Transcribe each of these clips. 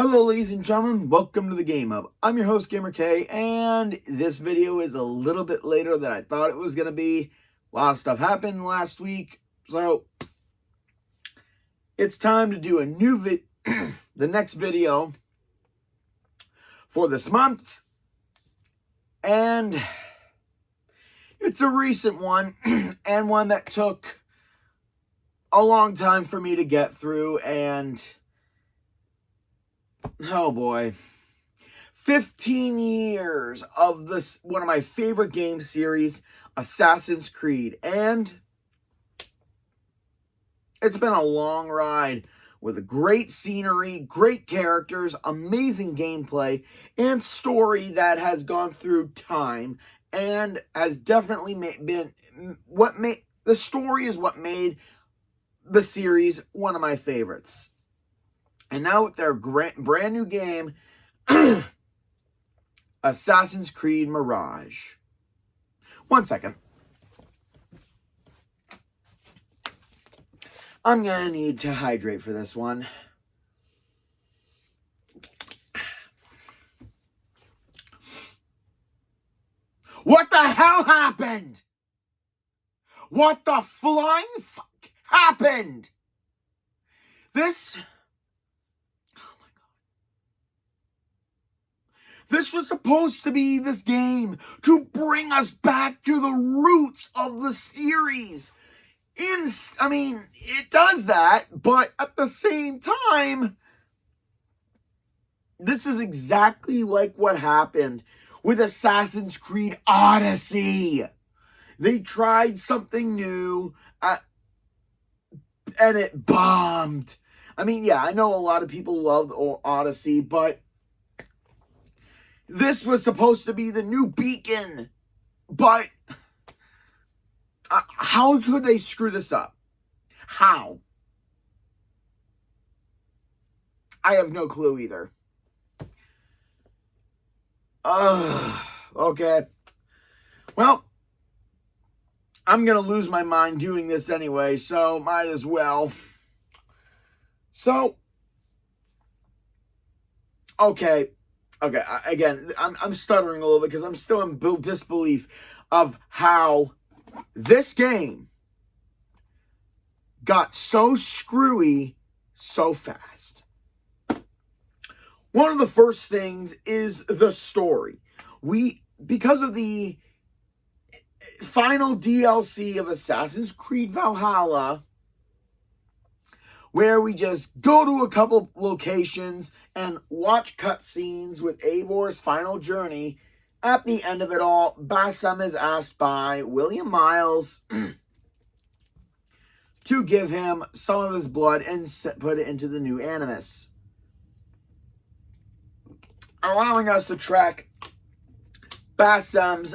Hello ladies and gentlemen, welcome to the Game Hub. I'm your host GamerK, and this video is a little bit later than I thought it was going to be. A lot of stuff happened last week, so it's time to do a new the next video for this month, and it's a recent one, and one that took a long time for me to get through, and oh boy, 15 years of this, one of my favorite game series, Assassin's Creed, and it's been a long ride with great scenery, great characters, amazing gameplay, and story that has gone through time and has definitely been what made the story is what made the series one of my favorites. And now with their brand new game, Assassin's Creed Mirage. One second. I'm going to need to hydrate for this one. What the hell happened? What the flying fuck happened? This was supposed to be this game to bring us back to the roots of the series. I mean, it does that, but at the same time, this is exactly like what happened with Assassin's Creed Odyssey. They tried something new, and it bombed. I mean, yeah, I know a lot of people loved Odyssey, but this was supposed to be the new beacon, but how could they screw this up? How? I have no clue either. Okay. Well, I'm going to lose my mind doing this anyway, so might as well. So, okay, again, I'm stuttering a little bit because I'm still in disbelief of how this game got so screwy so fast. One of the first things is the story. Because of the final DLC of Assassin's Creed Valhalla, where we just go to a couple locations and watch cutscenes with Eivor's final journey. At the end of it all, Basim is asked by William Miles to give him some of his blood and put it into the new Animus, allowing us to track Basim's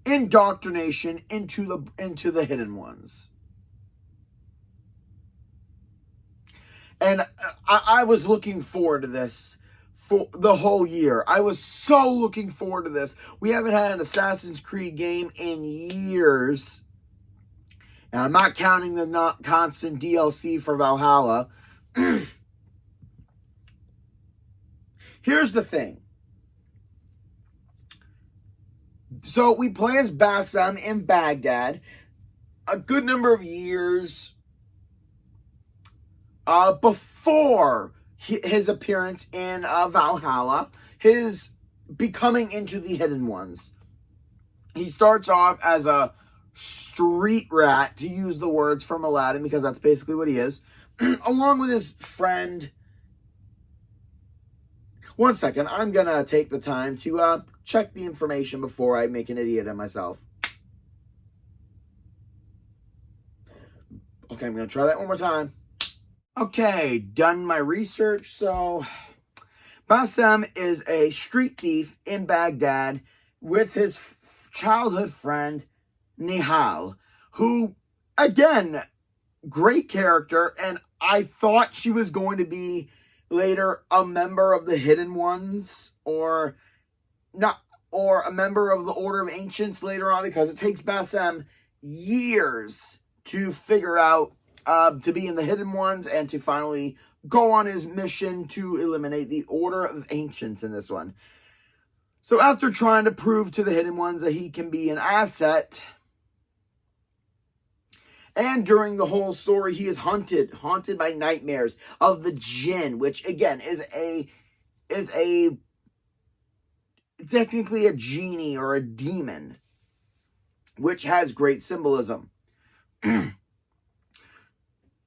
indoctrination into the Hidden Ones. And I was looking forward to this for the whole year. I was so looking forward to this. We haven't had an Assassin's Creed game in years. And I'm not counting the not constant DLC for Valhalla. Here's the thing. So we play as Basim in Baghdad a good number of years before his appearance in Valhalla, his becoming into the Hidden Ones. He starts off as a street rat, to use the words from Aladdin, because that's basically what he is, along with his friend. One second, I'm going to take the time to check the information before I make an idiot of myself. Okay, I'm going to try that one more time. Okay, done my research. So, Basim is a street thief in Baghdad with his childhood friend, Nihal, who, again, great character, and I thought she was going to be later a member of the Hidden Ones, or a member of the Order of Ancients later on, because it takes Basim years to figure out to be in the Hidden Ones and to finally go on his mission to eliminate the Order of Ancients in this one. So after trying to prove to the Hidden Ones that he can be an asset, and during the whole story, he is haunted by nightmares of the Jinn, which again is technically a genie or a demon, which has great symbolism.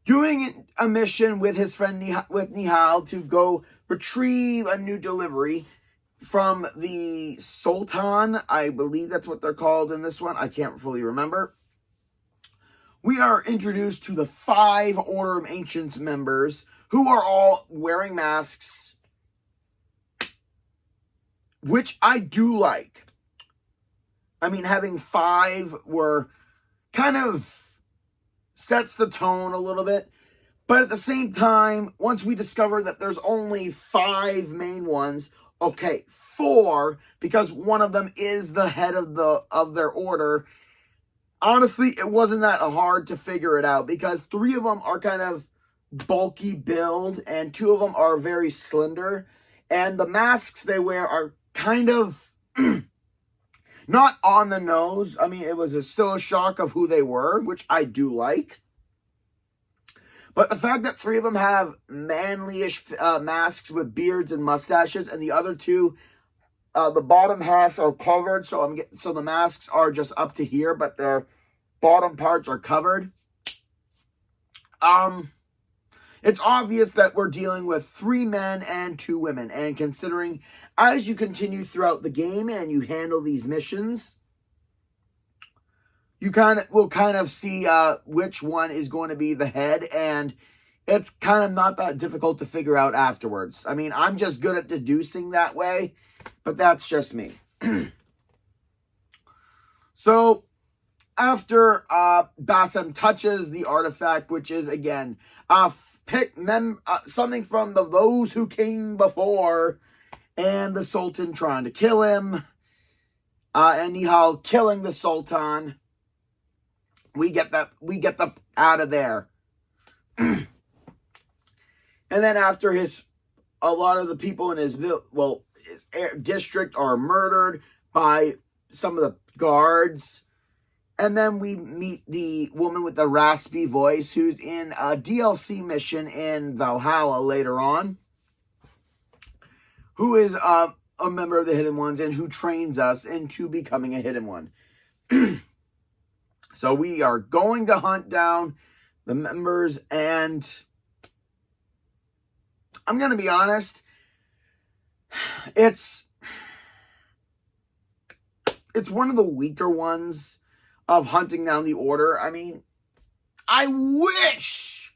Doing a mission with his friend Nihal to go retrieve a new delivery from the Sultan. I believe that's what they're called in this one. I can't fully remember. We are introduced to the 5 Order of Ancients members who are all wearing masks, which I do like. I mean, having 5 were kind of sets the tone a little bit. But at the same time, once we discover that there's only 5 main ones, okay, 4, because one of them is the head of their order. Honestly, it wasn't that hard to figure it out because 3 of them are kind of bulky build and 2 of them are very slender. And the masks they wear are kind of not on the nose. I mean, it was still a shock of who they were, which I do like. But the fact that 3 of them have manly-ish masks with beards and mustaches, and the other 2, the bottom halves are covered, so the masks are just up to here, but their bottom parts are covered. It's obvious that we're dealing with 3 men and 2 women, and considering as you continue throughout the game and you handle these missions, you will kind of see which one is going to be the head, and it's kind of not that difficult to figure out afterwards. I mean, I'm just good at deducing that way, but that's just me. So, after Basim touches the artifact, which is, again, something from those who came before, and the Sultan trying to kill him, and Nihal killing the Sultan, we get the out of there. And then after a lot of the people in his district are murdered by some of the guards. And then we meet the woman with the raspy voice who's in a DLC mission in Valhalla later on, who is a member of the Hidden Ones and who trains us into becoming a Hidden One. So we are going to hunt down the members, and I'm going to be honest, it's one of the weaker ones of hunting down the Order. I mean, I wish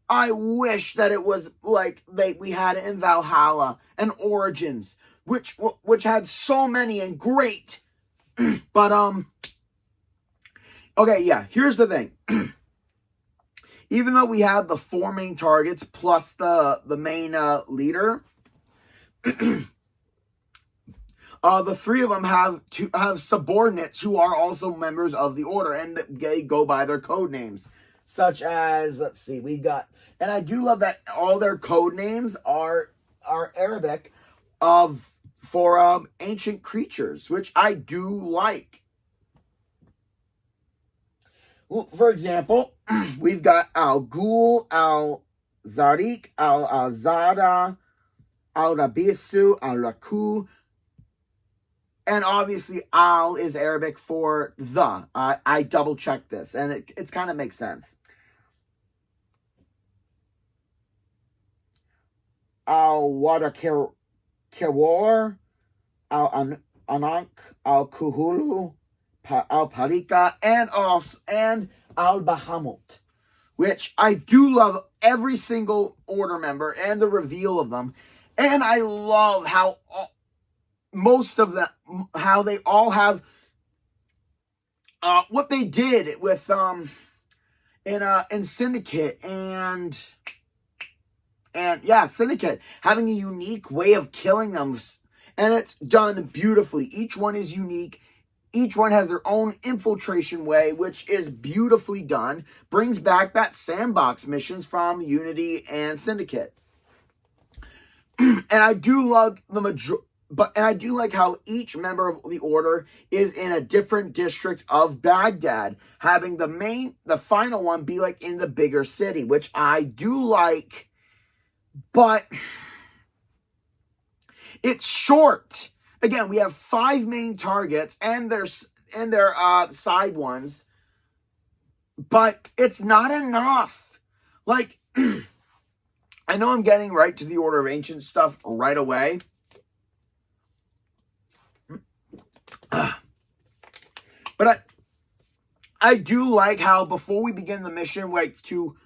that it was like we had it in Valhalla and Origins, which had so many and great. But okay, yeah, here's the thing. Even though we have the 4 main targets plus the main leader, the 3 of them have subordinates who are also members of the Order, and they go by their code names, such as, let's see, we got, and I do love that all their code names are Arabic for ancient creatures, which I do like. Well, for example, we've got Al-Ghul, Al-Zarik, Al-Azada, Al-Rabisu, Al-Raku, and obviously Al is Arabic for the. I double-checked this, and it kind of makes sense. Al-Wadakir, Al-Anak, Al-Kuhulu, Al-Palika, and Al-Bahamut, which I do love every single Order member and the reveal of them. And I love how most of them, how they all have what they did with in Syndicate and yeah, Syndicate, having a unique way of killing them, and it's done beautifully. Each one is unique. each one has their own infiltration way, which is beautifully done. Brings back that sandbox missions from Unity and Syndicate. And I do love and I do like how each member of the Order is in a different district of Baghdad, having the final one be like in the bigger city, which I do like, but it's short. Again, we have 5 main targets and their side ones, but it's not enough. Like, I know I'm getting right to the Order of Ancient stuff right away. But I do like how before we begin the mission, like to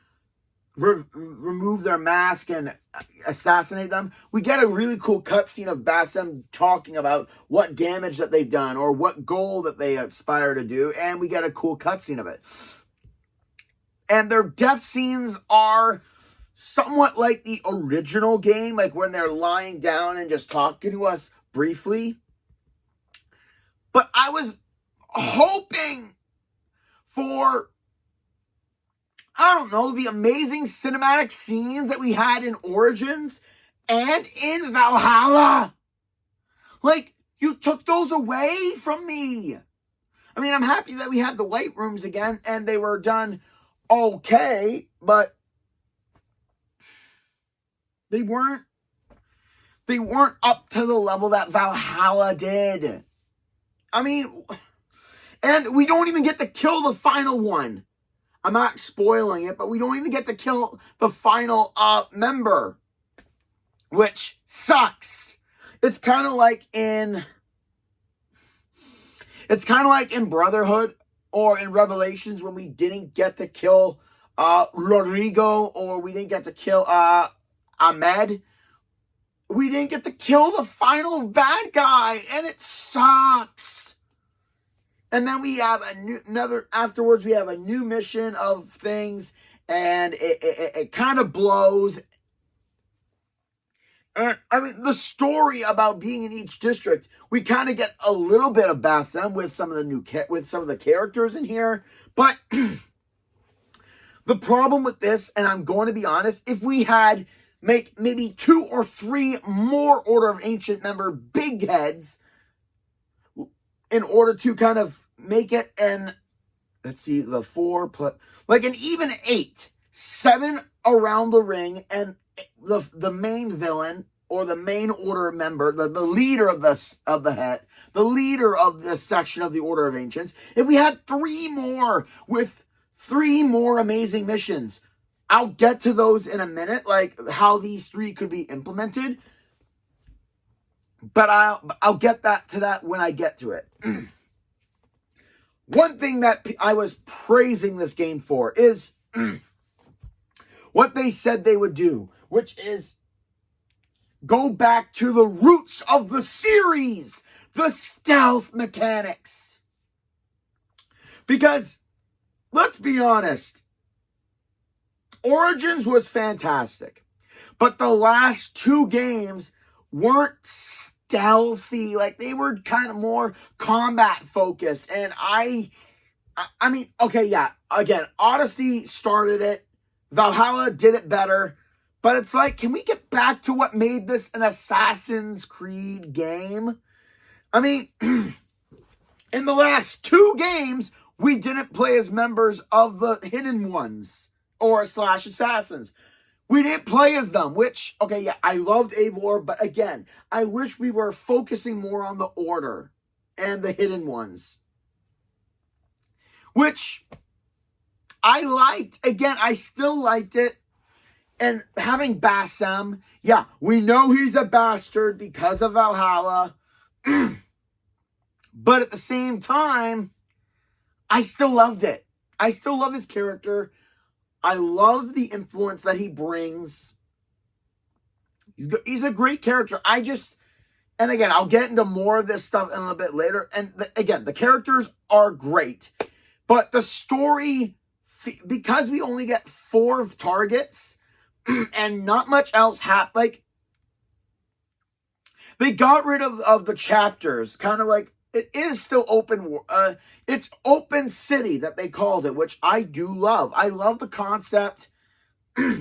remove their mask and assassinate them, we get a really cool cutscene of Basim talking about what damage that they've done or what goal that they aspire to do, and we get a cool cutscene of it. And their death scenes are somewhat like the original game, like when they're lying down and just talking to us briefly. But I was hoping for, I don't know, the amazing cinematic scenes that we had in Origins and in Valhalla. Like, you took those away from me. I mean, I'm happy that we had the white rooms again and they were done okay, but they weren't up to the level that Valhalla did. I mean, and we don't even get to kill the final one. I'm not spoiling it, but we don't even get to kill the final member, which sucks. It's kind of like in Brotherhood or in Revelations when we didn't get to kill Rodrigo, or we didn't get to kill Ahmed. We didn't get to kill the final bad guy, and it sucks. And then we have afterwards we have a new mission of things, and it kind of blows. And I mean, the story about being in each district, we kind of get a little bit of Basim with some of the characters in here. But the problem with this, and I'm going to be honest, if we had make maybe 2 or 3 more Order of Ancient member big heads in order to kind of make it an, let's see, the 4 plus, like an even 8, 7 around the ring, and the main villain or the main Order member, the leader of the leader of this section of the Order of Ancients. If we had 3 more with 3 more amazing missions, I'll get to those in a minute, like how these 3 could be implemented. But I'll get to that when I get to it. One thing that I was praising this game for is what they said they would do, which is go back to the roots of the series, the stealth mechanics. Because, let's be honest, Origins was fantastic, but the last 2 games weren't stealthy. Like, they were kind of more combat focused. And I mean, okay, yeah, again, Odyssey started it, Valhalla did it better, but it's like, can we get back to what made this an Assassin's Creed game? I mean, in the last 2 games, we didn't play as members of the Hidden Ones or / Assassins. We didn't play as them, which, okay, yeah, I loved Eivor, but again, I wish we were focusing more on the Order and the Hidden Ones, which I liked. Again, I still liked it. And having Basim, yeah, we know he's a bastard because of Valhalla, but at the same time, I still loved it. I still love his character. I love the influence that he brings. He's a great character. And again, I'll get into more of this stuff in a little bit later. And again, the characters are great. But the story, because we only get 4 targets and not much else happened, like, they got rid of the chapters, kind of like it is still open. It's open city that they called it, which I do love. I love the concept,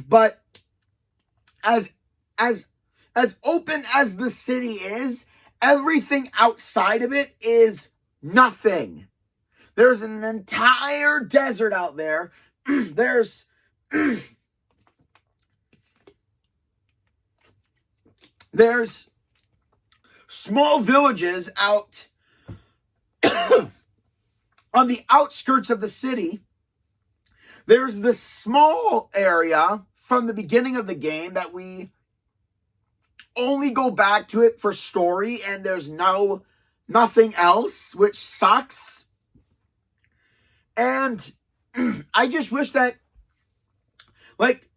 but as as as open as the city is, everything outside of it is nothing. There's an entire desert out there. there's there's small villages out on the outskirts of the city. There's this small area from the beginning of the game that we only go back to it for story, and there's nothing else, which sucks. And I just wish that, like,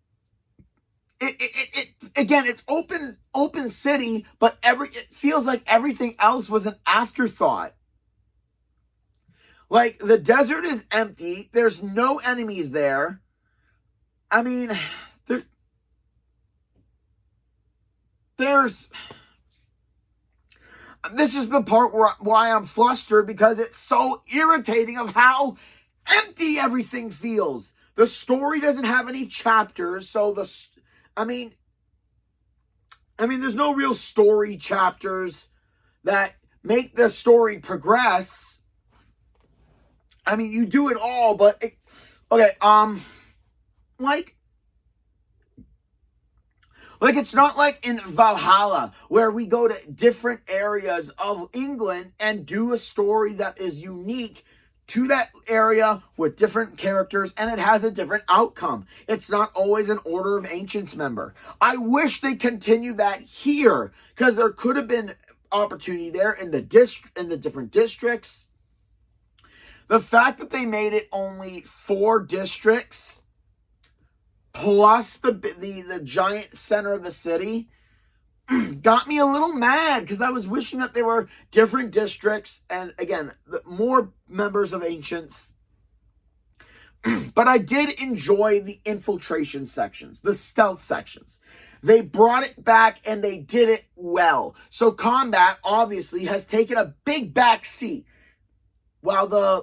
it again, it's open city, but it feels like everything else was an afterthought. Like, the desert is empty. There's no enemies there. I mean, there's... This is the part why I'm flustered, because it's so irritating of how empty everything feels. The story doesn't have any chapters, so I mean, there's no real story chapters that make the story progress. I mean, you do it all, but okay, like it's not like in Valhalla where we go to different areas of England and do a story that is unique to that area with different characters, and it has a different outcome. It's not always an Order of Ancients member. I wish they continued that here, because there could have been opportunity there in the different districts. The fact that they made it only 4 districts plus the giant center of the city got me a little mad, because I was wishing that there were different districts and, again, more members of Ancients. But I did enjoy the infiltration sections, the stealth sections. They brought it back and they did it well. So combat obviously has taken a big back seat, while the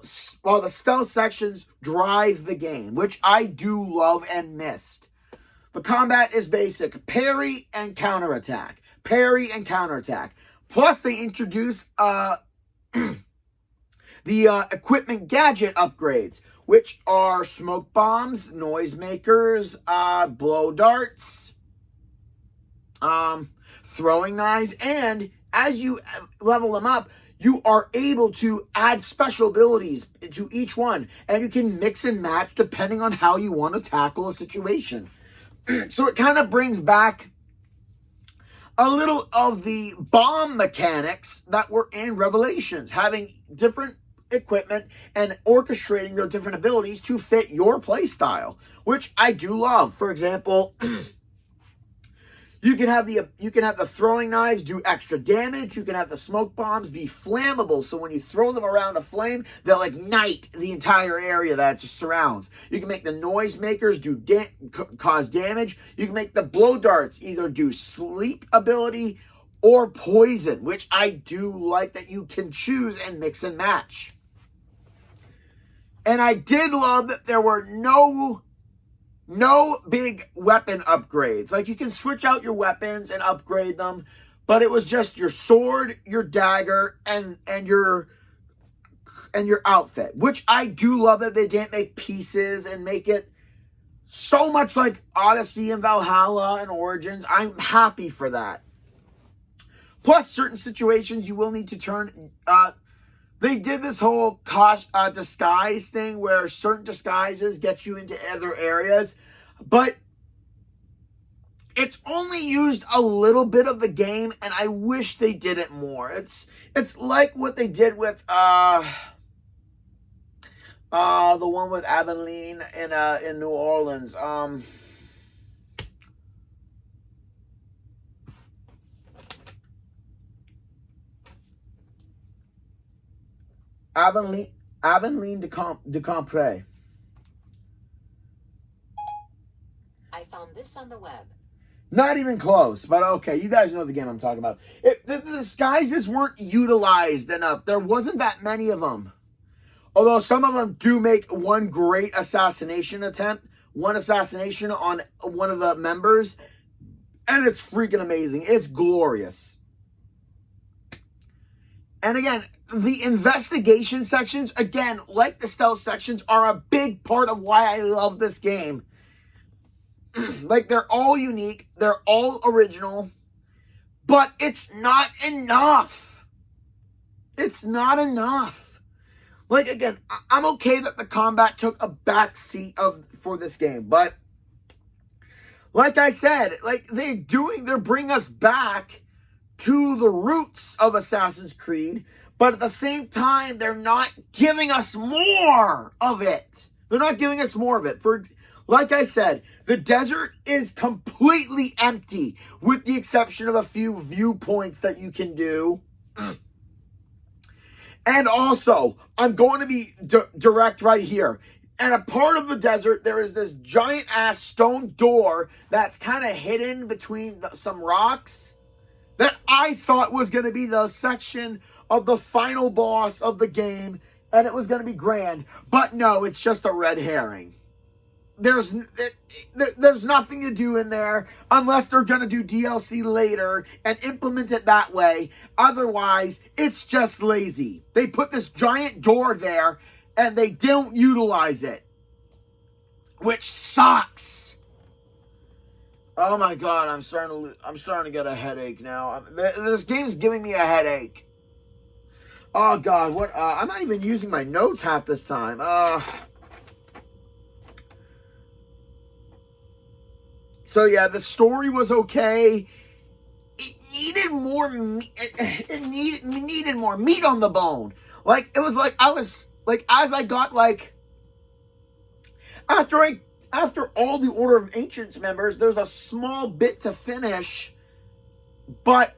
stealth sections drive the game, which I do love and missed. The combat is basic: parry and counterattack. Parry and counterattack. Plus, they introduce the equipment gadget upgrades, which are smoke bombs, noisemakers, blow darts, throwing knives, and as you level them up, you are able to add special abilities to each one, and you can mix and match depending on how you want to tackle a situation. So it kind of brings back a little of the bomb mechanics that were in Revelations, having different equipment and orchestrating their different abilities to fit your play style, which I do love. For example, you can have the throwing knives do extra damage. You can have the smoke bombs be flammable, so when you throw them around a flame, they'll ignite the entire area that surrounds. You can make the noisemakers cause damage. You can make the blow darts either do sleep ability or poison, which I do like that you can choose and mix and match. And I did love that there were no big weapon upgrades. Like, you can switch out your weapons and upgrade them, but it was just your sword, your dagger, and your outfit, which I do love that they didn't make pieces and make it so much like Odyssey and Valhalla and Origins. I'm happy for that. Plus, certain situations you will need to turn... They did this whole disguise thing where certain disguises get you into other areas, but it's only used a little bit of the game, and I wish they did it more. It's like what they did with the one with Aveline in New Orleans. Aveline de Compre. I found this on the web. Not even close, but okay, you guys know the game I'm talking about. The disguises weren't utilized enough. There wasn't that many of them. Although some of them do make one great assassination attempt, one assassination on one of the members, and it's freaking amazing. It's glorious. And again, the investigation sections, again, like the stealth sections, are a big part of why I love this game. Like, they're all unique, they're all original, but it's not enough. It's not enough. Like, again, I'm okay that the combat took a back seat for this game, but like I said, like, they're bringing us back to the roots of Assassin's Creed, but at the same time, they're not giving us more of it. They're not giving us more of it. Like I said, the desert is completely empty, with the exception of a few viewpoints that you can do. And also, I'm going to be direct right here. And a part of the desert, there is this giant-ass stone door that's kind of hidden between some rocks that I thought was going to be the section of the final boss of the game, and it was going to be grand. But no, it's just a red herring. There's nothing to do in there unless they're going to do DLC later and implement it that way. Otherwise, it's just lazy. They put this giant door there and they don't utilize it, which sucks. Oh my god, I'm starting to get a headache now. This game's giving me a headache. Oh god, what? I'm not even using my notes half this time. So yeah, the story was okay. It needed more meat. It needed more meat on the bone. Like, it was like I was like, as I got like, after all the Order of Ancients members, there's a small bit to finish, but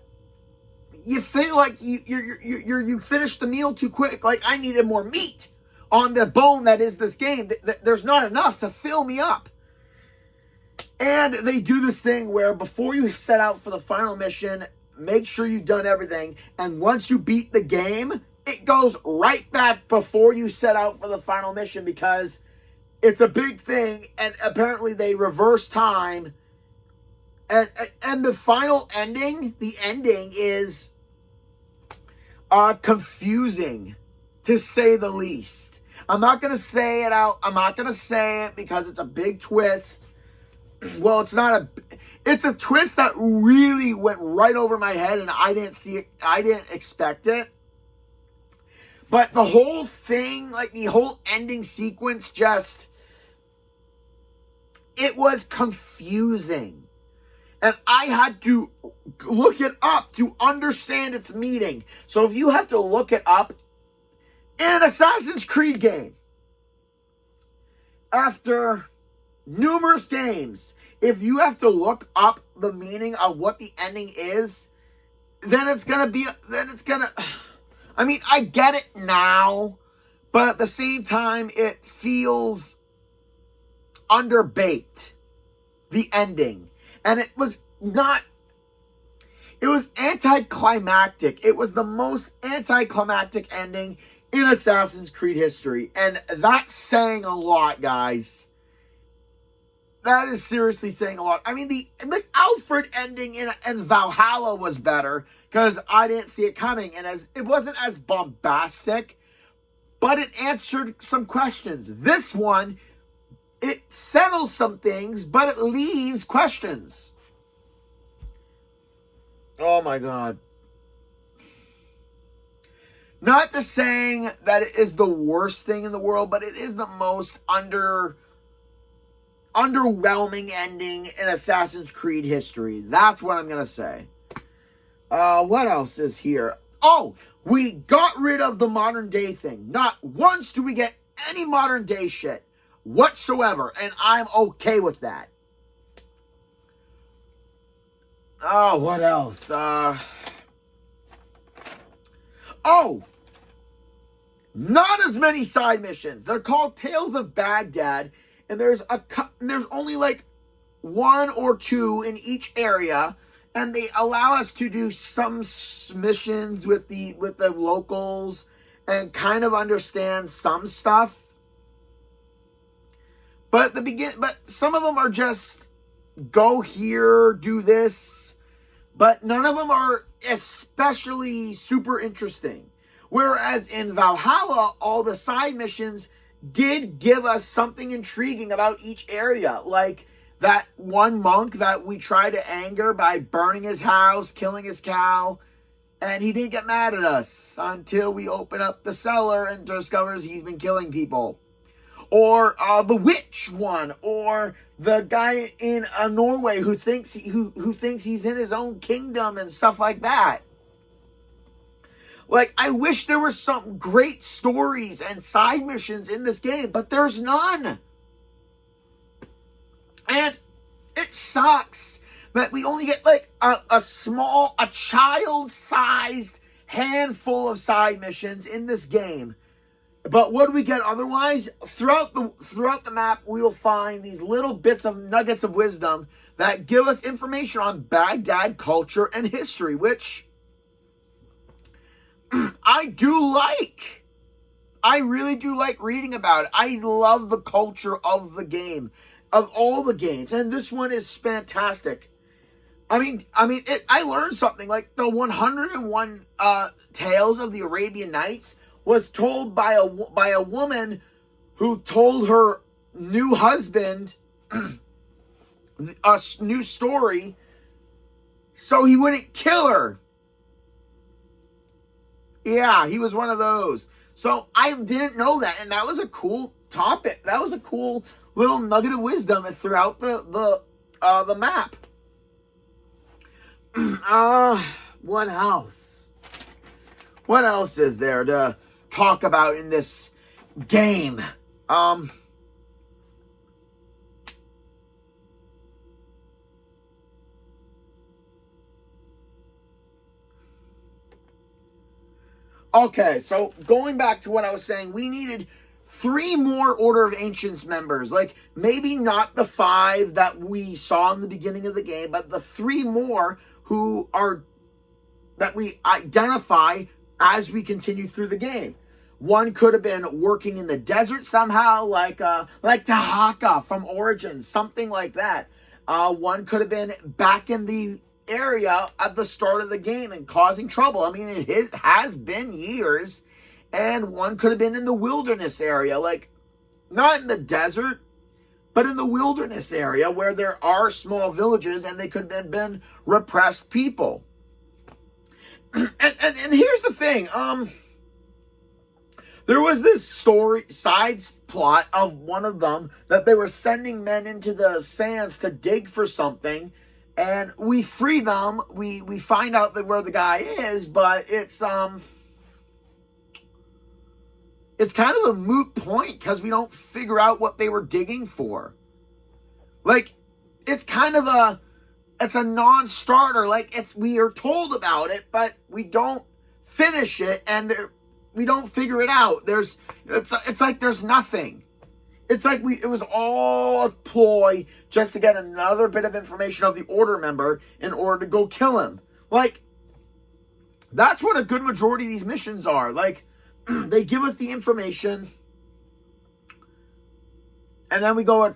you feel like you finished the meal too quick. Like, I needed more meat on the bone that is this game. There's not enough to fill me up. And they do this thing where before you set out for the final mission, make sure you've done everything. And once you beat the game, it goes right back before you set out for the final mission, because it's a big thing. And apparently they reverse time. And the final ending, the ending is confusing, to say the least. I'm not going to say it out. I'm not going to say it because it's a big twist. Well, it's a twist that really went right over my head, and I didn't see it. I didn't expect it. But the whole thing, like the whole ending sequence, it was confusing. And I had to look it up to understand its meaning. So if you have to look it up in an Assassin's Creed game, after numerous games, if you have to look up the meaning of what the ending is, then it's gonna, I mean, I get it now, but at the same time, it feels underbaked, the ending. And it was anticlimactic. It was the most anticlimactic ending in Assassin's Creed history. And that's saying a lot, guys. That is seriously saying a lot. I mean, the Alfred ending in Valhalla was better because I didn't see it coming, and it wasn't as bombastic, but it answered some questions. This one, it settles some things, but it leaves questions. Oh my god. Not to saying that it is the worst thing in the world, but it is the most underwhelming ending in Assassin's Creed history. That's what I'm going to say. What else is here? Oh, we got rid of the modern day thing. Not once do we get any modern day shit whatsoever, and I'm okay with that. Oh, what else? Not as many side missions. They're called Tales of Baghdad, and there's only like one or two in each area, and they allow us to do some missions with the locals and kind of understand some stuff. But some of them are just go here, do this, but none of them are especially super interesting. Whereas in Valhalla, all the side missions did give us something intriguing about each area. Like that one monk that we tried to anger by burning his house, killing his cow, and he didn't get mad at us until we open up the cellar and discovers he's been killing people. Or the witch one, or the guy in Norway who thinks he's in his own kingdom and stuff like that. Like, I wish there were some great stories and side missions in this game, but there's none. And it sucks that we only get like a child-sized handful of side missions in this game. But what do we get otherwise? Throughout the map, we will find these little bits of nuggets of wisdom that give us information on Baghdad culture and history, which I do like. I really do like reading about it. I love the culture of the game, of all the games, and this one is fantastic. I learned something like the 101 Tales of the Arabian Nights was told by a woman who told her new husband a new story so he wouldn't kill her. Yeah, he was one of those. So I didn't know that, and that was a cool topic. That was a cool little nugget of wisdom throughout the map. What else? What else is there to talk about in this game? Okay, so going back to what I was saying, we needed 3 more Order of Ancients members. Like, maybe not the 5 that we saw in the beginning of the game, but the 3 more that we identify as we continue through the game. One could have been working in the desert somehow, like Tahaka from Origins, something like that. One could have been back in the area at the start of the game and causing trouble. I mean, it has been years. And one could have been in the wilderness area, like not in the desert, but in the wilderness area where there are small villages and they could have been repressed people. And here's the thing. There was this side plot of one of them that they were sending men into the sands to dig for something. And we free them. We find out that where the guy is, but it's kind of a moot point because we don't figure out what they were digging for. Like, it's a non-starter. Like, we are told about it, but we don't finish it, and we don't figure it out. It's like there's nothing. It's like it was all a ploy just to get another bit of information of the Order member in order to go kill him. Like, that's what a good majority of these missions are. Like, they give us the information, and then we go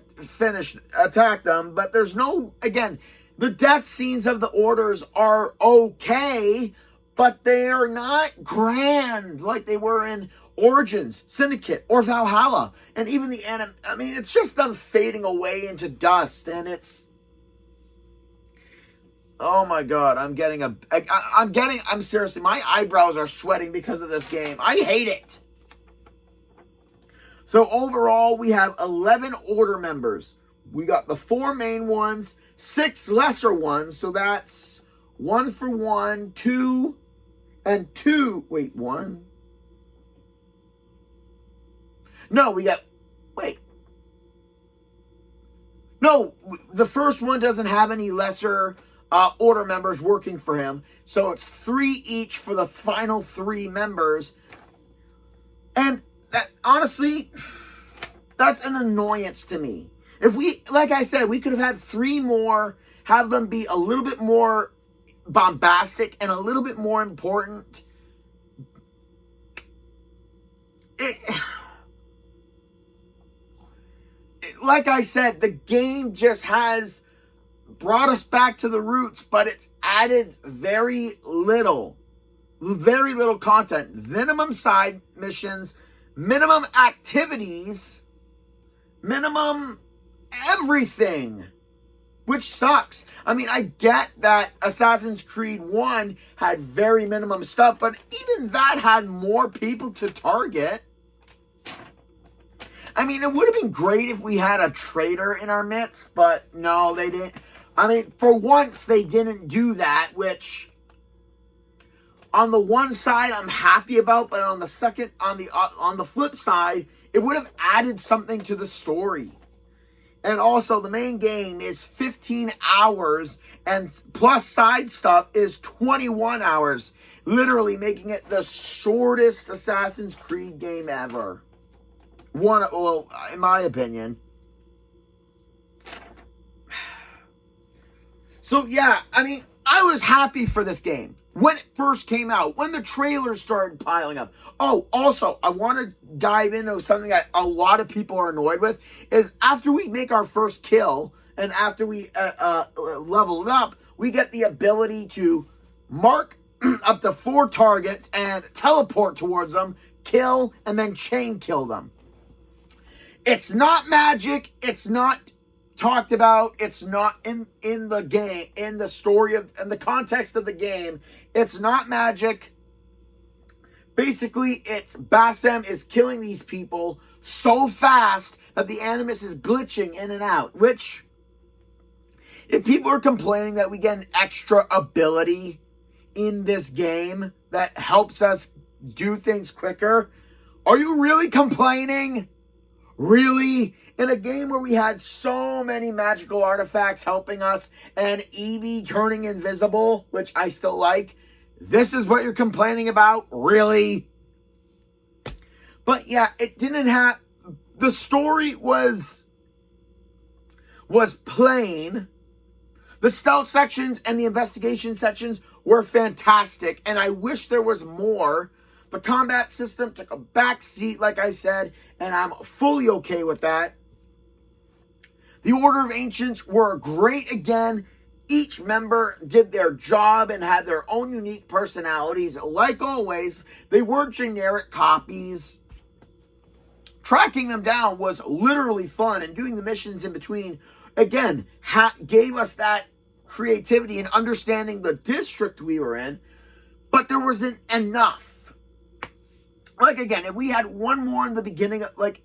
attack them. But there's no, again, the death scenes of the Orders are okay, but they are not grand like they were in Origins, Syndicate, or Valhalla. And even the anime, I mean, it's just them fading away into dust, and it's, oh my God, I'm seriously, my eyebrows are sweating because of this game. I hate it. So overall, we have 11 Order members. We got the 4 main ones, 6 lesser ones, so that's 1 for 1, 2, and 2, wait, 1? No, No, the first one doesn't have any lesser Order members working for him. So it's 3 each for the final 3 members. And that, honestly, that's an annoyance to me. If we, like I said, we could have had 3 more, have them be a little bit more bombastic and a little bit more important. Like I said, the game just has brought us back to the roots, but it's added very little content. Minimum side missions, minimum activities, minimum everything, which sucks. I mean, I get that Assassin's Creed 1 had very minimum stuff, but even that had more people to target. I mean, it would have been great if we had a traitor in our midst, but no, they didn't. I mean, for once, they didn't do that, which on the one side I'm happy about, but on the flip side, it would have added something to the story. And also, the main game is 15 hours, and plus side stuff is 21 hours, literally making it the shortest Assassin's Creed game ever. Well, in my opinion. So, yeah, I mean, I was happy for this game when it first came out, when the trailers started piling up. Oh, also, I want to dive into something that a lot of people are annoyed with, is after we make our first kill, and after we level it up, we get the ability to mark up to 4 targets and teleport towards them, kill, and then chain kill them. It's not magic. It's not talked about. It's not in the game, in the story of, in the context of the game. It's not magic. Basically, it's Basim is killing these people so fast that the Animus is glitching in and out. Which, if people are complaining that we get an extra ability in this game that helps us do things quicker, are you really complaining? Really? In a game where we had so many magical artifacts helping us and Eevee turning invisible, which I still like, this is what you're complaining about? Really? But yeah, it didn't have... The story was plain. The stealth sections and the investigation sections were fantastic, and I wish there was more. The combat system took a back seat, like I said, and I'm fully okay with that. The Order of Ancients were great again. Each member did their job and had their own unique personalities. Like always, they weren't generic copies. Tracking them down was literally fun, and doing the missions in between, again, gave us that creativity and understanding the district we were in, but there wasn't enough. Like, again, if we had one more in the beginning, like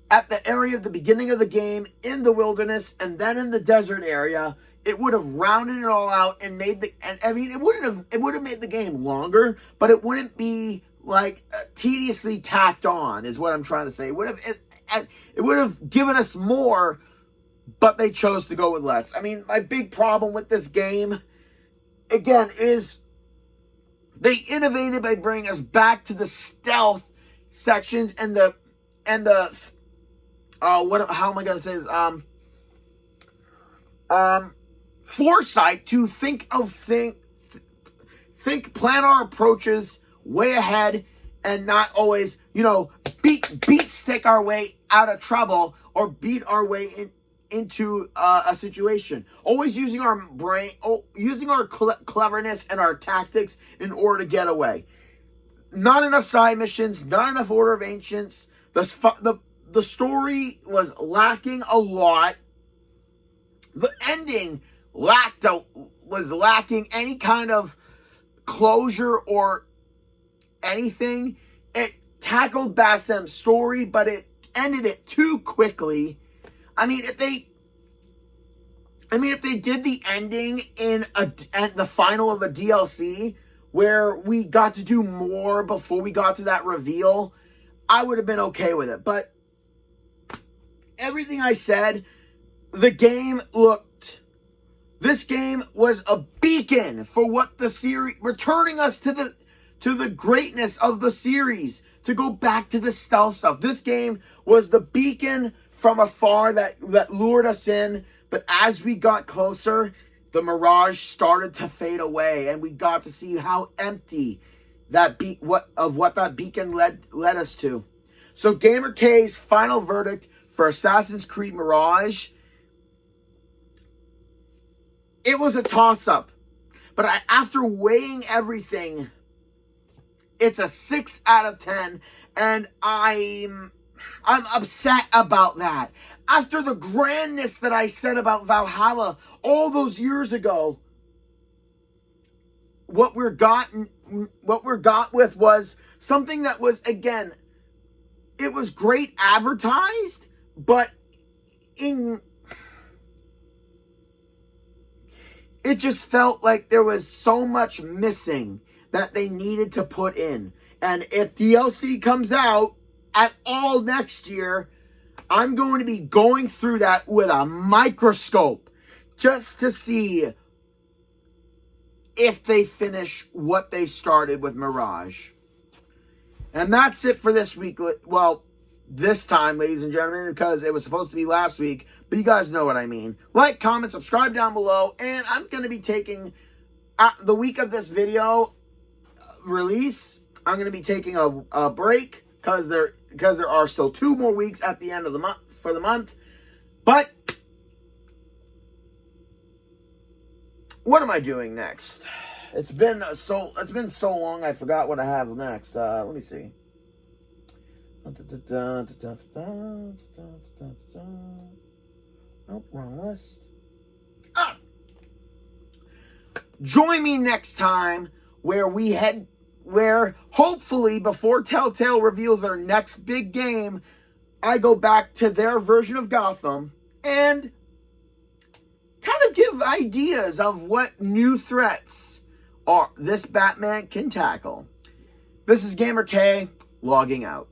at the area of the beginning of the game, in the wilderness, and then in the desert area, it would have rounded it all out and made it would have made the game longer, but it wouldn't be like tediously tacked on, is what I'm trying to say. It would have given us more, but they chose to go with less. I mean, my big problem with this game, again, is they innovated by bringing us back to the stealth sections and the how am I gonna say this? Foresight to plan our approaches way ahead and not always, beat stick our way out of trouble or beat our way into a situation. Always using our brain, using our cleverness and our tactics in order to get away. Not enough side missions, not enough Order of Ancients. The story was lacking a lot. The ending was lacking any kind of closure or anything. It tackled Basim's story, but it ended it too quickly. I mean, if they did the ending at the final of a DLC where we got to do more before we got to that reveal, I would have been okay with it. But everything I said, this game was a beacon for what the series, returning us to the greatness of the series, to go back to the stealth stuff. This game was the beacon from afar that lured us in. But as we got closer, the Mirage started to fade away, and we got to see how empty that what that beacon led us to. So GamerK's final verdict for Assassin's Creed Mirage, it was a toss-up. But after weighing everything, it's a 6 out of 10, and I'm upset about that. After the grandness that I said about Valhalla all those years ago, what we're got with was something that was, again, it was great advertised, but it just felt like there was so much missing that they needed to put in. And if DLC comes out at all next year, I'm going to be going through that with a microscope just to see if they finish what they started with Mirage. And that's it for this week. Well, this time, ladies and gentlemen, because it was supposed to be last week, but you guys know what I mean. Like, comment, subscribe down below, and I'm going to be taking, the week of this video release, I'm going to be taking a break, because there are still 2 more weeks at the end of the month, for the month. But what am I doing next? It's been so long, I forgot what I have next. Let me see. Nope, wrong list. Join me next time where hopefully before Telltale reveals their next big game, I go back to their version of Gotham and kind of give ideas of what new threats this Batman can tackle. This is GamerK, logging out.